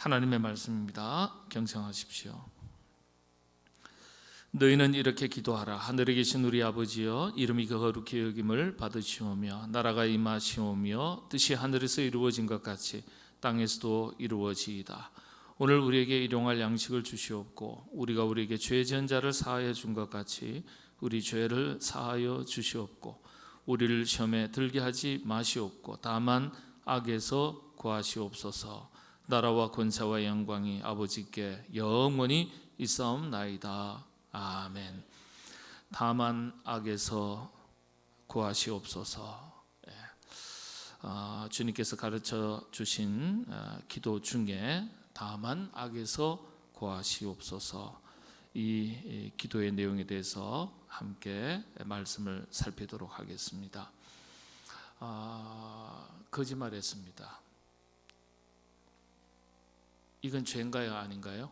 하나님의 말씀입니다. 경청하십시오. 너희는 이렇게 기도하라. 하늘에 계신 우리 아버지여, 이름이 거룩히 여김을 받으시오며 나라가 임하시오며 뜻이 하늘에서 이루어진 것 같이 땅에서도 이루어지이다. 오늘 우리에게 일용할 양식을 주시옵고 우리가 우리에게 죄 지은 자를 사하여 준 것 같이 우리 죄를 사하여 주시옵고 우리를 시험에 들게 하지 마시옵고 다만 악에서 구하시옵소서. 나라와 권세와 영광이 아버지께 영원히 있사옵나이다. 아멘. 다만 악에서 구하시옵소서. 주님께서 가르쳐 주신 기도 중에 다만 악에서 구하시옵소서, 이 기도의 내용에 대해서 함께 말씀을 살피도록 하겠습니다. 거짓말했습니다. 이건 죄인가요, 아닌가요?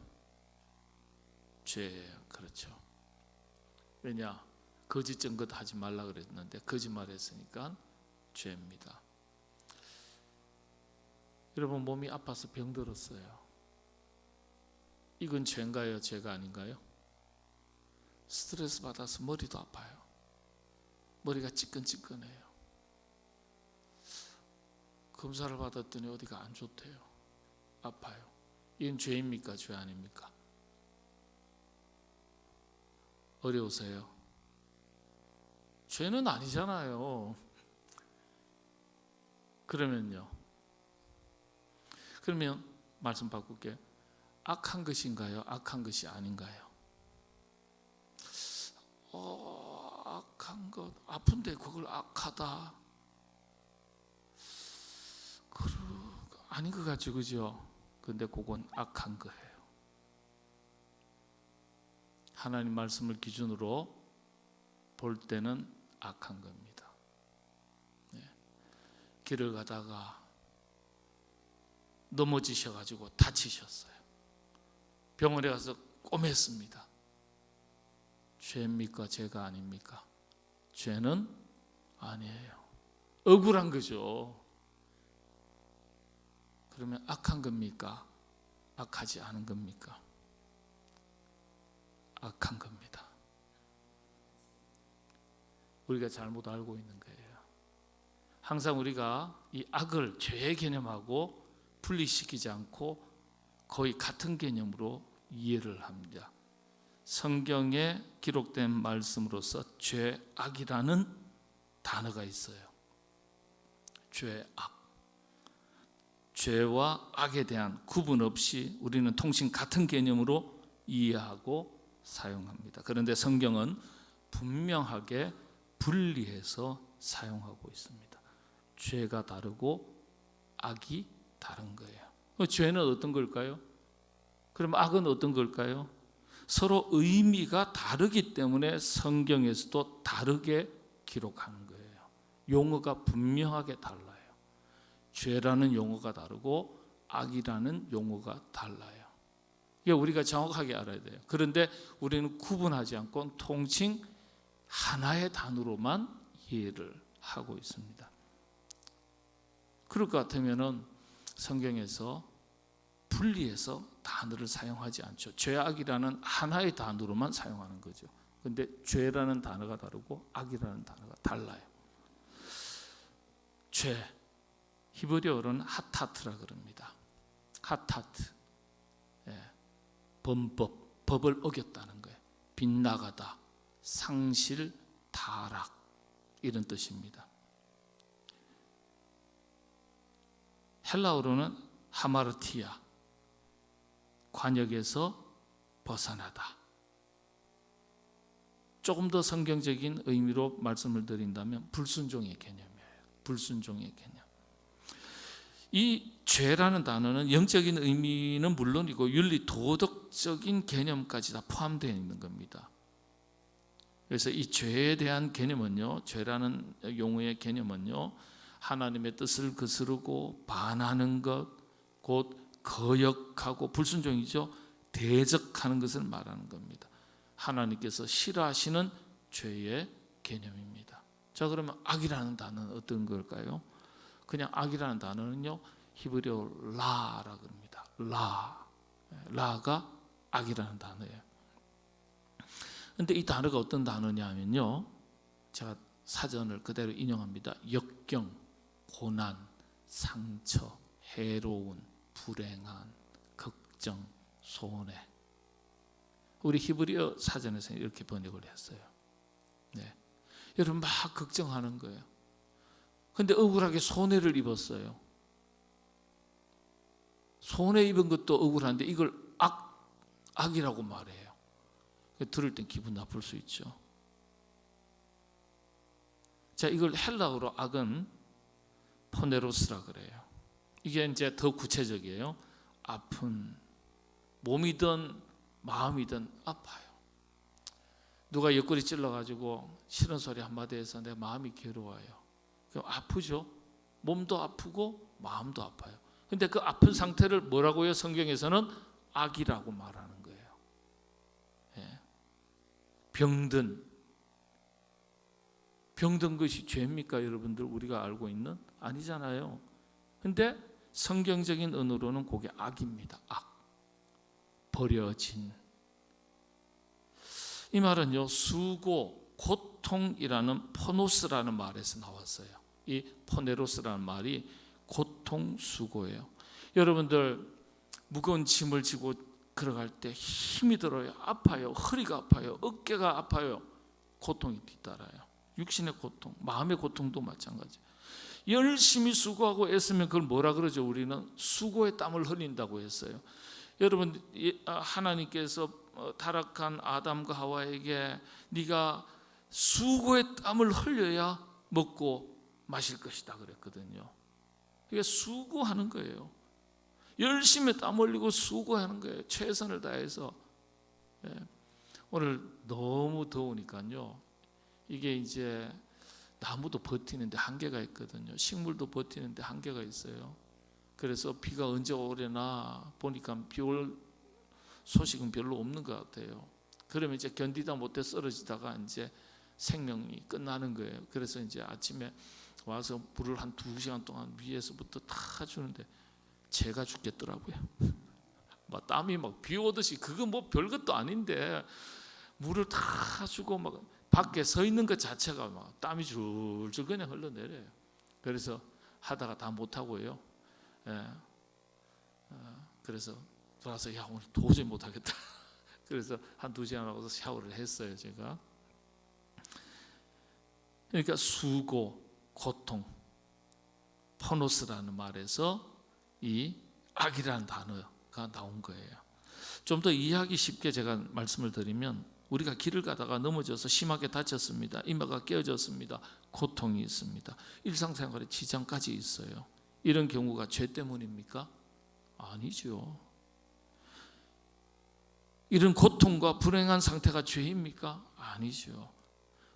죄예요. 그렇죠. 왜냐? 거짓 증거하지 말라 그랬는데 거짓말했으니까 죄입니다. 여러분, 몸이 아파서 병들었어요. 이건 죄인가요, 죄가 아닌가요? 스트레스 받아서 머리도 아파요. 머리가 찌끈찌끈해요. 검사를 받았더니 어디가 안 좋대요. 아파요. 이건 죄입니까, 죄 아닙니까? 어려우세요? 죄는 아니잖아요. 그러면 말씀 바꿀게. 악한 것인가요? 악한 것이 아닌가요? 악한 것, 아픈데 그걸 악하다. 아닌 것 같죠, 그죠? 근데 그건 악한 거예요. 하나님 말씀을 기준으로 볼 때는 악한 겁니다. 길을 가다가 넘어지셔가지고 다치셨어요. 병원에 가서 꼬맸습니다. 죄입니까? 죄가 아닙니까? 죄는 아니에요. 억울한 거죠. 그러면 악한 겁니까? 악하지 않은 겁니까? 악한 겁니다. 우리가 잘못 알고 있는 거예요. 항상 우리가 이 악을 죄의 개념하고 분리시키지 않고 거의 같은 개념으로 이해를 합니다. 성경에 기록된 말씀으로서 죄악이라는 단어가 있어요. 죄악. 죄와 악에 대한 구분 없이 우리는 통신 같은 개념으로 이해하고 사용합니다. 그런데 성경은 분명하게 분리해서 사용하고 있습니다. 죄가 다르고 악이 다른 거예요. 죄는 어떤 걸까요? 그럼 악은 어떤 걸까요? 서로 의미가 다르기 때문에 성경에서도 다르게 기록하는 거예요. 용어가 분명하게 달라요. 죄라는 용어가 다르고 악이라는 용어가 달라요. 이게 우리가 정확하게 알아야 돼요. 그런데 우리는 구분하지 않고 통칭 하나의 단어로만 이해를 하고 있습니다. 그럴 것 같으면은 성경에서 분리해서 단어를 사용하지 않죠. 죄악이라는 하나의 단어로만 사용하는 거죠. 그런데 죄라는 단어가 다르고 악이라는 단어가 달라요. 죄, 히브리어로는 하타트라 그럽니다. 하타트, 범법, 법을 어겼다는 거예요. 빗나가다, 상실, 타락, 이런 뜻입니다. 헬라어로는 하마르티아, 관역에서 벗어나다. 조금 더 성경적인 의미로 말씀을 드린다면 불순종의 개념이에요. 불순종의 개념. 이 죄라는 단어는 영적인 의미는 물론이고 윤리 도덕적인 개념까지 다 포함되어 있는 겁니다. 그래서 이 죄에 대한 개념은요, 죄라는 용어의 개념은요, 하나님의 뜻을 거스르고 반하는 것, 곧 거역하고, 불순종이죠, 대적하는 것을 말하는 겁니다. 하나님께서 싫어하시는 죄의 개념입니다. 자, 그러면 악이라는 단어는 어떤 걸까요? 그냥 악이라는 단어는요, 히브리어 라라고 합니다. 라가 악이라는 단어예요. 근데 이 단어가 어떤 단어냐면요, 제가 사전을 그대로 인용합니다. 역경, 고난, 상처, 해로운, 불행한, 걱정, 손해. 우리 히브리어 사전에서 이렇게 번역을 했어요. 네. 여러분 막 걱정하는 거예요. 근데 억울하게 손해를 입었어요. 손해 입은 것도 억울한데 이걸 악이라고 말해요. 들을 땐 기분 나쁠 수 있죠. 자, 이걸 헬라어로 악은 포네로스라 그래요. 이게 이제 더 구체적이에요. 아픈, 몸이든 마음이든 아파요. 누가 옆구리 찔러가지고 싫은 소리 한마디 해서 내 마음이 괴로워요. 그럼 아프죠. 몸도 아프고 마음도 아파요. 근데 그 아픈 상태를 뭐라고요? 성경에서는 악이라고 말하는 거예요. 예. 병든 것이 죄입니까? 여러분들 우리가 알고 있는? 아니잖아요. 근데 성경적인 언어로는 그게 악입니다. 악. 버려진. 이 말은요, 수고, 고통이라는 포노스라는 말에서 나왔어요. 이 포네로스라는 말이 고통, 수고예요. 여러분들 무거운 짐을 지고 걸어갈 때 힘이 들어요. 아파요. 허리가 아파요. 어깨가 아파요. 고통이 뒤따라요. 육신의 고통, 마음의 고통도 마찬가지. 열심히 수고하고 애쓰면 그걸 뭐라 그러죠? 우리는 수고의 땀을 흘린다고 했어요. 여러분, 하나님께서 타락한 아담과 하와에게 네가 수고의 땀을 흘려야 먹고 마실 것이다 그랬거든요. 이게 수고하는 거예요. 열심히 땀 흘리고 수고하는 거예요. 최선을 다해서. 오늘 너무 더우니까요. 이게 이제 나무도 버티는데 한계가 있거든요. 식물도 버티는데 한계가 있어요. 그래서 비가 언제 오려나 보니까 비 올 소식은 별로 없는 것 같아요. 그러면 이제 견디다 못해 쓰러지다가 이제 생명이 끝나는 거예요. 그래서 이제 아침에 와서 물을 한 2시간 동안 위에서부터 다 주는데 제가 죽겠더라고요. 막 땀이 막 비 오듯이, 그거 뭐 별것도 아닌데 물을 다 주고 막 밖에 서 있는 것 자체가 막 땀이 줄줄 그냥 흘러내려요. 그래서 하다가 다 못하고요. 그래서 돌아서 야, 오늘 도저히 못하겠다. 그래서 한 2시간 하고서 샤워를 했어요, 제가. 그러니까 수고, 고통, 포노스라는 말에서 이 악이라는 단어가 나온 거예요. 좀 더 이해하기 쉽게 제가 말씀을 드리면, 우리가 길을 가다가 넘어져서 심하게 다쳤습니다. 이마가 깨어졌습니다. 고통이 있습니다. 일상생활에 지장까지 있어요. 이런 경우가 죄 때문입니까? 아니죠. 이런 고통과 불행한 상태가 죄입니까? 아니죠.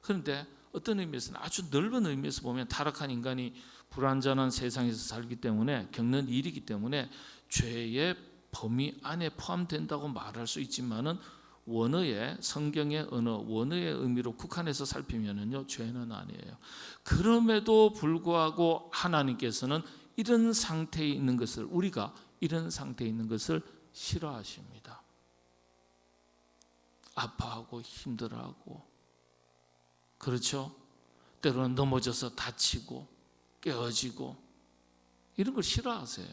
그런데 어떤 의미에서는, 아주 넓은 의미에서 보면 타락한 인간이 불완전한 세상에서 살기 때문에, 겪는 일이기 때문에 죄의 범위 안에 포함된다고 말할 수 있지만은, 원어의, 성경의 언어, 원어의 의미로 국한해서 살피면은요, 죄는 아니에요. 그럼에도 불구하고 하나님께서는 이런 상태에 있는 것을, 우리가 이런 상태에 있는 것을 싫어하십니다. 아파하고 힘들어하고, 그렇죠? 때로는 넘어져서 다치고 깨어지고 이런 걸 싫어하세요.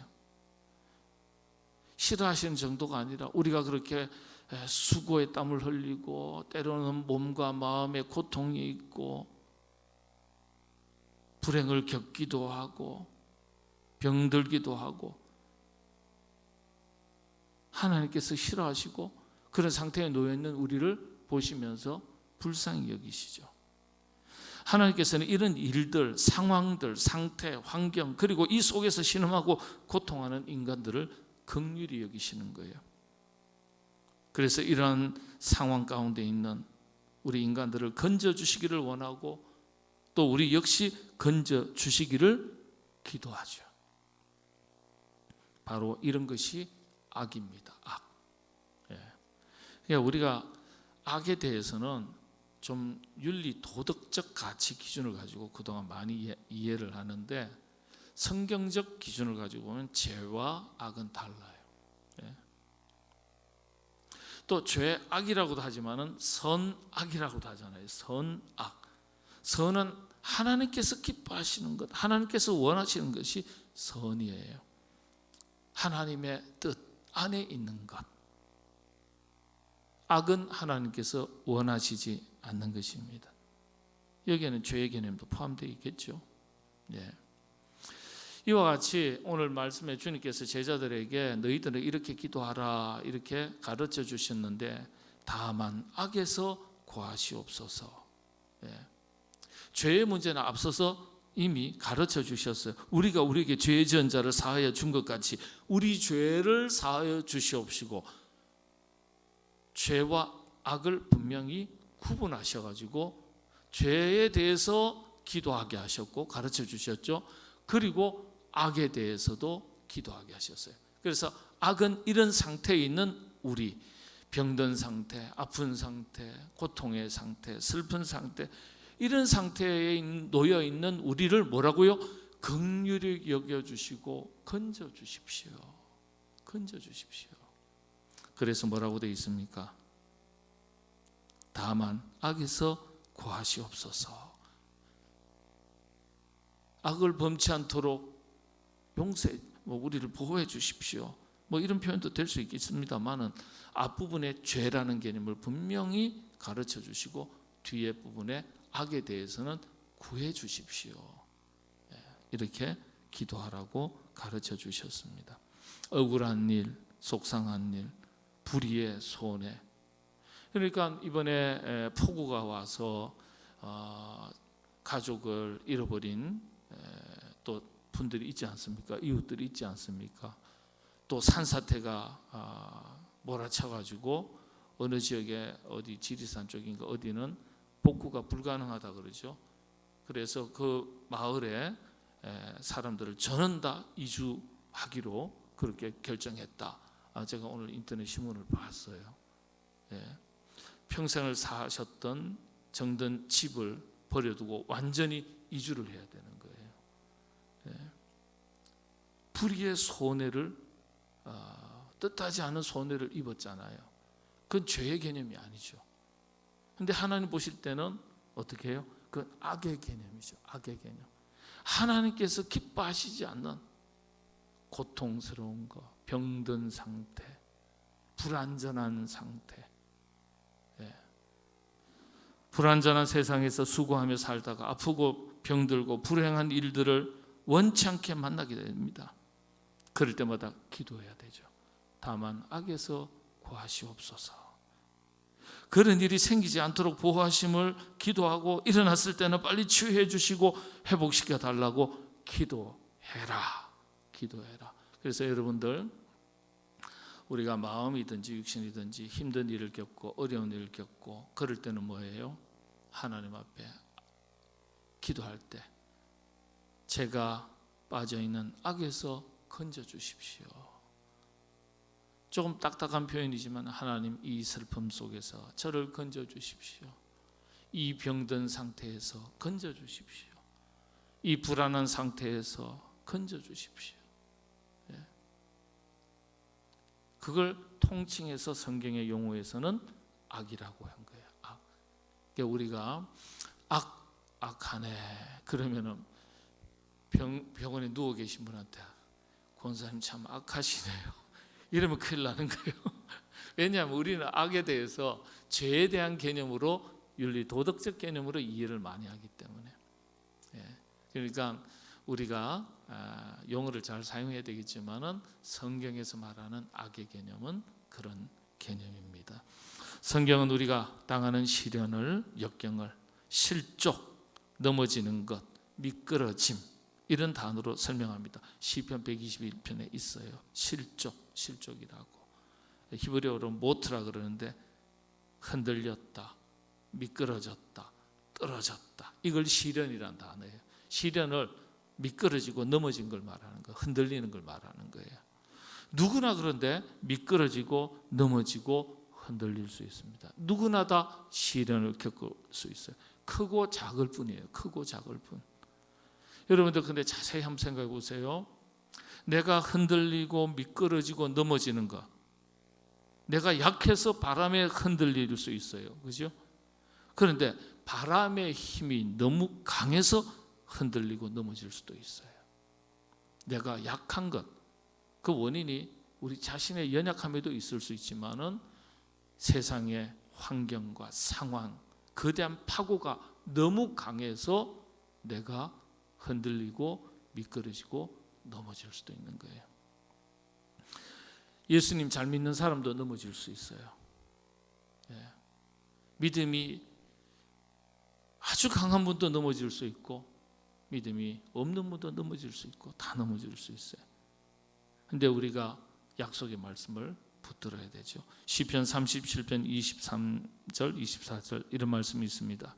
싫어하시는 정도가 아니라, 우리가 그렇게 수고의 땀을 흘리고 때로는 몸과 마음에 고통이 있고 불행을 겪기도 하고 병들기도 하고, 하나님께서 싫어하시고 그런 상태에 놓여 있는 우리를 보시면서 불쌍히 여기시죠. 하나님께서는 이런 일들, 상황들, 상태, 환경, 그리고 이 속에서 신음하고 고통하는 인간들을 긍휼히 여기시는 거예요. 그래서 이러한 상황 가운데 있는 우리 인간들을 건져주시기를 원하고, 또 우리 역시 건져주시기를 기도하죠. 바로 이런 것이 악입니다. 악. 그러니까 우리가 악에 대해서는 좀 윤리 도덕적 가치 기준을 가지고 그동안 많이 이해를 하는데, 성경적 기준을 가지고 보면 죄와 악은 달라요. 또 죄악이라고도 하지만은 선악이라고도 하잖아요. 선악. 선은 하나님께서 기뻐하시는 것, 하나님께서 원하시는 것이 선이에요. 하나님의 뜻 안에 있는 것. 악은 하나님께서 원하시지 않는 것입니다. 여기에는 죄의 개념도 포함되어 있겠죠. 이와 같이 오늘 말씀에 주님께서 제자들에게 너희들은 이렇게 기도하라 이렇게 가르쳐 주셨는데 다만 악에서 구하시옵소서. 죄의 문제는 앞서서 이미 가르쳐 주셨어요. 우리가 우리에게 죄의 전자를 사하여 준 것 같이 우리 죄를 사하여 주시옵시고, 죄와 악을 분명히 구분하셔가지고 죄에 대해서 기도하게 하셨고 가르쳐 주셨죠. 그리고 악에 대해서도 기도하게 하셨어요. 그래서 악은 이런 상태에 있는 우리, 병든 상태, 아픈 상태, 고통의 상태, 슬픈 상태, 이런 상태에 놓여 있는 우리를 뭐라고요? 긍휼히 여겨주시고 건져주십시오. 건져주십시오. 그래서 뭐라고 되어 있습니까? 다만 악에서 구하시옵소서. 악을 범치 않도록 용서해, 우리를 보호해 주십시오. 이런 표현도 될 수 있겠습니다만은 앞부분에 죄라는 개념을 분명히 가르쳐 주시고 뒤에 부분에 악에 대해서는 구해 주십시오. 이렇게 기도하라고 가르쳐 주셨습니다. 억울한 일, 속상한 일, 불의의 손해. 그러니까 이번에 폭우가 와서 가족을 잃어버린 또 분들이 있지 않습니까? 이웃들이 있지 않습니까? 또 산사태가 몰아쳐가지고 어느 지역에 어디 지리산 쪽인가 어디는 복구가 불가능하다 그러죠. 그래서 그 마을에 사람들을 전원 다 이주하기로 그렇게 결정했다. 제가 오늘 인터넷 신문을 봤어요. 평생을 사셨던 정든 집을 버려두고 완전히 이주를 해야 되는 거예요. 불의의 손해를 뜻하지 않은 손해를 입었잖아요. 그건 죄의 개념이 아니죠. 근데 하나님 보실 때는 어떻게 해요? 그건 악의 개념이죠. 악의 개념. 하나님께서 기뻐하시지 않는 고통스러운 것, 병든 상태, 불완전한 상태, 불완전한 세상에서 수고하며 살다가 아프고 병들고 불행한 일들을 원치 않게 만나게 됩니다. 그럴 때마다 기도해야 되죠. 다만 악에서 구하시옵소서. 그런 일이 생기지 않도록 보호하심을 기도하고 일어났을 때는 빨리 치유해 주시고 회복시켜 달라고 기도해라. 기도해라. 그래서 여러분들, 우리가 마음이든지 육신이든지 힘든 일을 겪고 어려운 일을 겪고 그럴 때는 뭐예요? 하나님 앞에 기도할 때 제가 빠져있는 악에서 건져주십시오. 조금 딱딱한 표현이지만 하나님, 이 슬픔 속에서 저를 건져주십시오. 이 병든 상태에서 건져주십시오. 이 불안한 상태에서 건져주십시오. 그걸 통칭해서 성경의 용어에서는 악이라고 한 거예요. 악. 그러니까 우리가 악하네 그러면은 병원에 누워 계신 분한테 권사님 참 악하시네요. 이러면 큰일 나는 거예요. 왜냐하면 우리는 악에 대해서 죄에 대한 개념으로, 윤리 도덕적 개념으로 이해를 많이 하기 때문에. 그러니까 우리가 용어를 잘 사용해야 되겠지만은 성경에서 말하는 악의 개념은 그런 개념입니다. 성경은 우리가 당하는 시련을, 역경을 실족, 넘어지는 것, 미끄러짐 이런 단어로 설명합니다. 시편 121편에 있어요. 실족이라고. 히브리어로 모트라 그러는데 흔들렸다, 미끄러졌다, 떨어졌다. 이걸 시련이라는 단어예요. 시련을 미끄러지고 넘어진 걸 말하는 거, 흔들리는 걸 말하는 거예요. 누구나 그런데 미끄러지고 넘어지고 흔들릴 수 있습니다. 누구나 다 시련을 겪을 수 있어요. 크고 작을 뿐이에요. 크고 작을 뿐. 여러분들 근데 자세히 한번 생각해 보세요. 내가 흔들리고 미끄러지고 넘어지는 것, 내가 약해서 바람에 흔들릴 수 있어요. 그죠? 그런데 바람의 힘이 너무 강해서 흔들리고 넘어질 수도 있어요. 내가 약한 것, 그 원인이 우리 자신의 연약함에도 있을 수 있지만은 세상의 환경과 상황, 거대한 파고가 너무 강해서 내가 흔들리고 미끄러지고 넘어질 수도 있는 거예요. 예수님 잘 믿는 사람도 넘어질 수 있어요. 믿음이 아주 강한 분도 넘어질 수 있고 믿음이 없는 분도 넘어질 수 있고 다 넘어질 수 있어요. 근데 우리가 약속의 말씀을 붙들어야 되죠. 시편 37편 23절 24절 이런 말씀이 있습니다.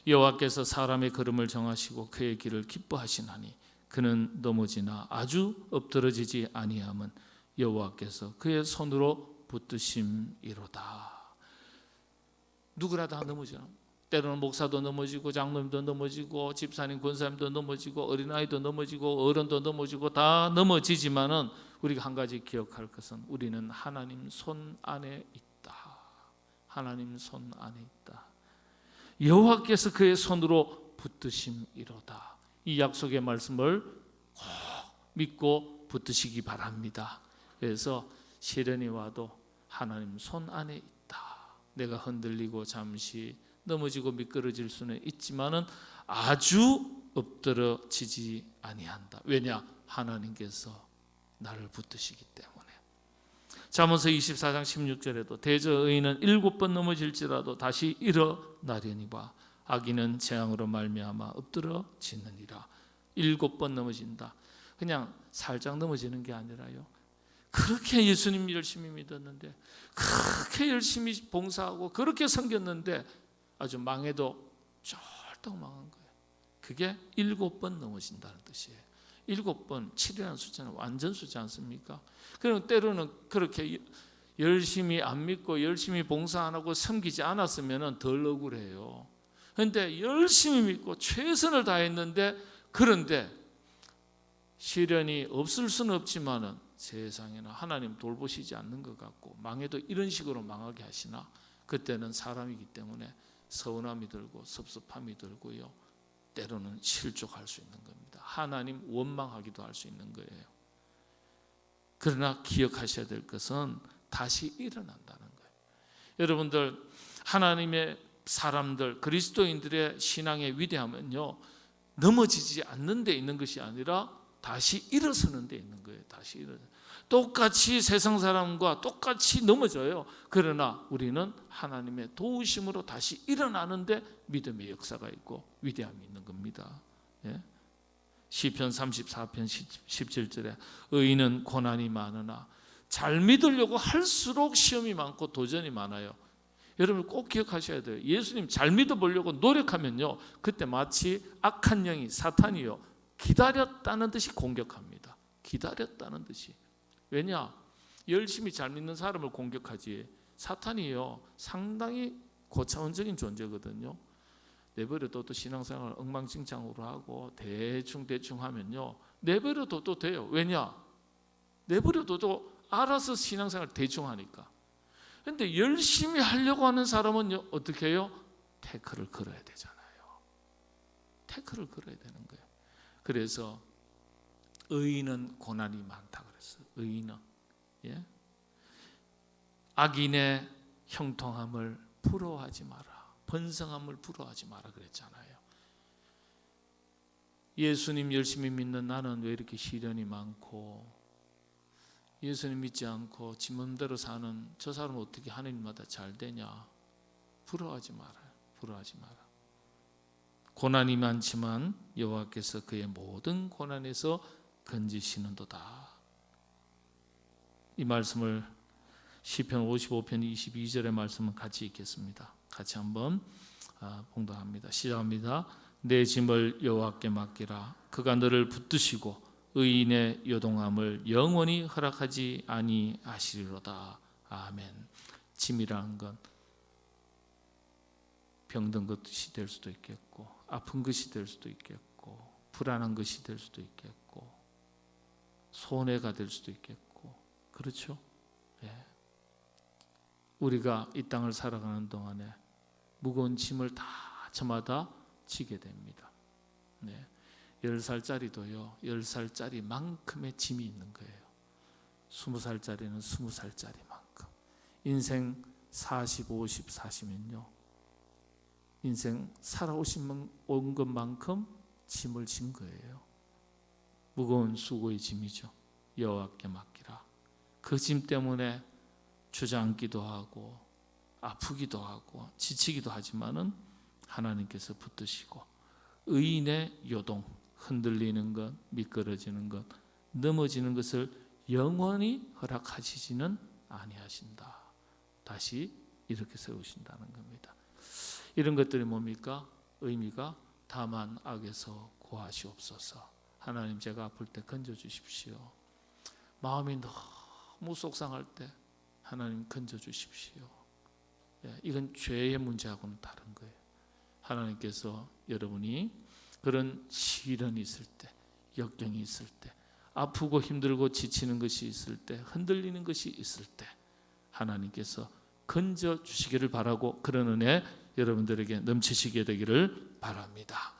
여호와께서 사람의 걸음을 정하시고 그의 길을 기뻐하시나니 그는 넘어지나 아주 엎드러지지 아니함은 여호와께서 그의 손으로 붙드심이로다. 누구나 다 넘어져요. 때로는 목사도 넘어지고 장로님도 넘어지고 집사님 권사님도 넘어지고 어린아이도 넘어지고 어른도 넘어지고 다 넘어지지만은 우리가 한 가지 기억할 것은 우리는 하나님 손 안에 있다. 하나님 손 안에 있다. 여호와께서 그의 손으로 붙드심이로다. 이 약속의 말씀을 꼭 믿고 붙드시기 바랍니다. 그래서 시련이 와도 하나님 손 안에 있다. 내가 흔들리고 잠시 넘어지고 미끄러질 수는 있지만은 아주 엎드러지지 아니한다. 왜냐? 하나님께서 나를 붙드시기 때문에. 잠언서 24장 16절에도 대저 의인은 7번 넘어질지라도 다시 일어나려니와 악인은 재앙으로 말미암아 엎드러지느니라. 7번 넘어진다. 그냥 살짝 넘어지는 게 아니라요. 그렇게 예수님 열심히 믿었는데, 그렇게 열심히 봉사하고 그렇게 섬겼는데 아주 망해도 쫄딱 망한 거예요. 그게 7번 넘어진다는 뜻이에요. 7번 7이라는 숫자는 완전 숫자 않습니까? 그럼 때로는 그렇게 열심히 안 믿고 열심히 봉사 안 하고 섬기지 않았으면 덜 억울해요. 그런데 열심히 믿고 최선을 다했는데, 그런데 시련이 없을 수는 없지만은 세상에는 하나님 돌보시지 않는 것 같고 망해도 이런 식으로 망하게 하시나, 그때는 사람이기 때문에 서운함이 들고 섭섭함이 들고요, 때로는 실족할 수 있는 겁니다. 하나님 원망하기도 할 수 있는 거예요. 그러나 기억하셔야 될 것은 다시 일어난다는 거예요. 여러분들, 하나님의 사람들, 그리스도인들의 신앙의 위대함은요, 넘어지지 않는 데 있는 것이 아니라 다시 일어서는 데 있는 거예요. 다시 일어서. 똑같이 세상 사람과 똑같이 넘어져요. 그러나 우리는 하나님의 도우심으로 다시 일어나는데 믿음의 역사가 있고 위대함이 있는 겁니다. 예? 시편 34편 17절에 의인은 고난이 많으나 잘 믿으려고 할수록 시험이 많고 도전이 많아요. 여러분 꼭 기억하셔야 돼요. 예수님 잘 믿어보려고 노력하면요, 그때 마치 악한 영이, 사탄이요, 기다렸다는 듯이 공격합니다. 기다렸다는 듯이. 왜냐? 열심히 잘 믿는 사람을 공격하지, 사탄이요 상당히 고차원적인 존재거든요. 내버려둬도 또 신앙생활을 엉망진창으로 하고 대충 하면요, 내버려둬도 돼요. 왜냐? 내버려둬도 알아서 신앙생활 대충 하니까. 그런데 열심히 하려고 하는 사람은 어떻게 해요? 태클을 걸어야 되잖아요. 태클을 걸어야 되는 거예요. 그래서 의인은 고난이 많다 그랬어요. 의인은, 예? 악인의 형통함을 부러워하지 마라, 번성함을 부러워하지 마라 그랬잖아요. 예수님 열심히 믿는 나는 왜 이렇게 시련이 많고, 예수님 믿지 않고 지 맘대로 사는 저 사람은 어떻게 하나님마다 잘 되냐? 부러워하지 말아요. 부러워하지 마라. 고난이 많지만 여호와께서 그의 모든 고난에서 건지시는도다. 이 말씀을 시편 55편 22절의 말씀은 같이 읽겠습니다. 같이 한번 봉독합니다. 시작합니다. 내 짐을 여호와께 맡기라. 그가 너를 붙드시고 의인의 요동함을 영원히 허락하지 아니하시리로다. 아멘. 짐이라는 건 병든 것이 될 수도 있겠고, 아픈 것이 될 수도 있겠고, 불안한 것이 될 수도 있겠고, 손해가 될 수도 있겠고, 그렇죠? 예. 우리가 이 땅을 살아가는 동안에 무거운 짐을 다 저마다 지게 됩니다. 네. 10살짜리도요 10살짜리만큼의 짐이 있는 거예요. 20살짜리는 20살짜리만큼. 인생 40, 50 사시면요 인생 살아오신 것만큼 짐을 진 거예요. 무거운 수고의 짐이죠. 여호와께 맡기라. 그 짐 때문에 주저앉기도 하고 아프기도 하고 지치기도 하지만은 하나님께서 붙드시고 의인의 요동, 흔들리는 것, 미끄러지는 것, 넘어지는 것을 영원히 허락하시지는 아니하신다. 다시 이렇게 세우신다는 겁니다. 이런 것들이 뭡니까? 의미가 다만 악에서 구하시옵소서. 하나님 제가 아플 때 건져주십시오. 마음이 너무 속상할 때 하나님 건져주십시오. 이건 죄의 문제하고는 다른 거예요. 하나님께서 여러분이 그런 시련이 있을 때, 역경이 있을 때, 아프고 힘들고 지치는 것이 있을 때, 흔들리는 것이 있을 때 하나님께서 건져주시기를 바라고 그런 은혜 여러분들에게 넘치시게 되기를 바랍니다.